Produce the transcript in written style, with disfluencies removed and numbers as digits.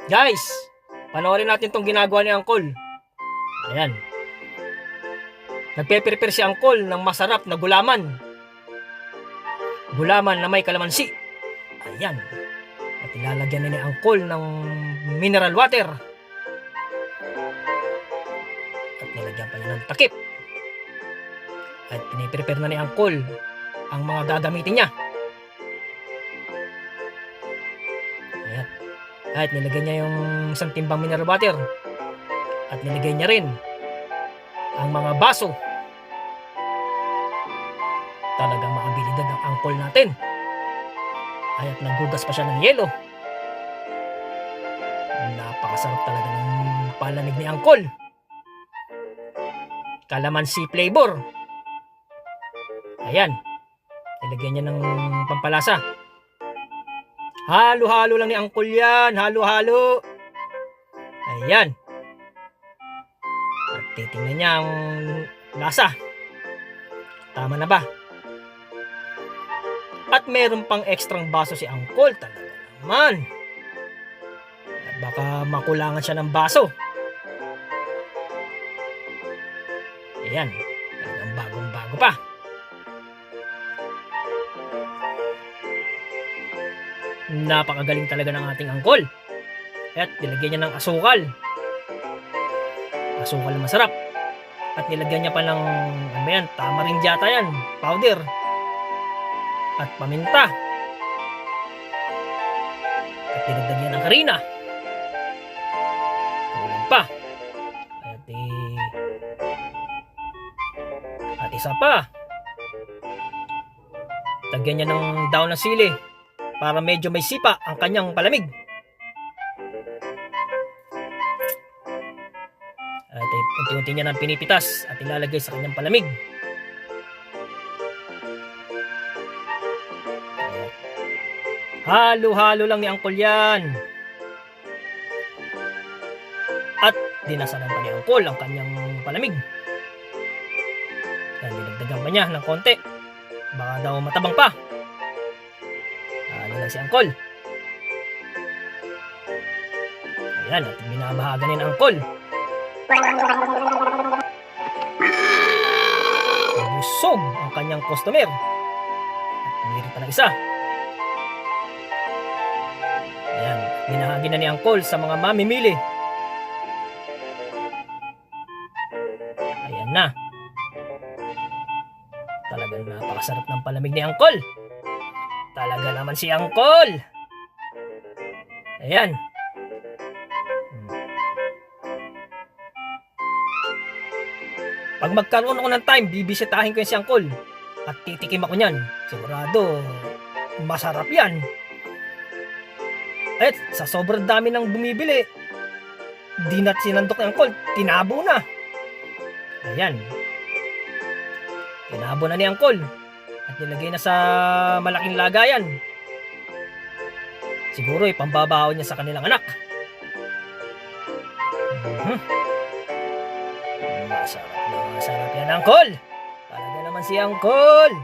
Guys, panoorin natin tong ginagawa ni Uncle. Ayan. Nagpe-prepare si Uncle ng masarap na gulaman. Gulaman na may kalamansi. Ayan. At ilalagyan ni Uncle ng mineral water. At nilagyan pa niya ng takip. At piniprepare na ni Uncle ang mga gagamitin niya. Ayan. At nilagay niya yung isang timbang mineral water. At nilagay niya rin ang mga baso. Talagang maabilidad ang Uncle natin. At naghugas pa siya ng yelo. Napakasarap talaga ng palamig ni Uncle. Kalamansi flavor. Ayan. Nilagyan niya ng pampalasa. Halo-halo lang ni Uncle yan. Halo-halo. Ayan. At titingnan niya ang lasa. Tama na ba? At meron pang ekstrang baso si Uncle. Talaga naman. At baka makulangan siya ng baso. Ayan. Talagang bagong-bago pa. Napakagaling talaga ng ating Uncle. At nilagyan niya ng asukal. Asukal na masarap. At nilagyan niya pa ng ano yan, tamarind yata yan, powder. At paminta. At nilagyan niya ng harina. Kulang pa. At isa pa. Lagyan niya ng daon ng sili para medyo may sipa ang kanyang palamig. At unti-unti niya nang pinipitas at ilalagay sa kanyang palamig. Halo-halo lang ni Uncle yan. At dinasalan pa ni Uncle ang kanyang palamig. Yan, dinagdagan pa niya ng konti. Baka daw matabang pa. Halo lang si Uncle. Ayan, at binabahagan ni Uncle. Busog ang kanyang customer. At tumiri pa ng isa. Ayan, binahagi na ni Uncle sa mga mamimili. Ayan na. Talagang napakasarap ng palamig ni Uncle. Talaga naman si Uncle. Ayan. Pag magkaroon ako ng time, bibisitahin ko yan si Uncle. At titikim ako niyan. Sigurado, masarap yan. At sa sobrang dami ng bumibili, di na sinandok ni Uncle, tinabo na. Ayan. Tinabo na ni Uncle. At nilagay na sa malaking lagayan. Siguro pambabaon niya sa kanilang anak. Masarap na masarap yan, Uncle. Talaga naman si Uncle.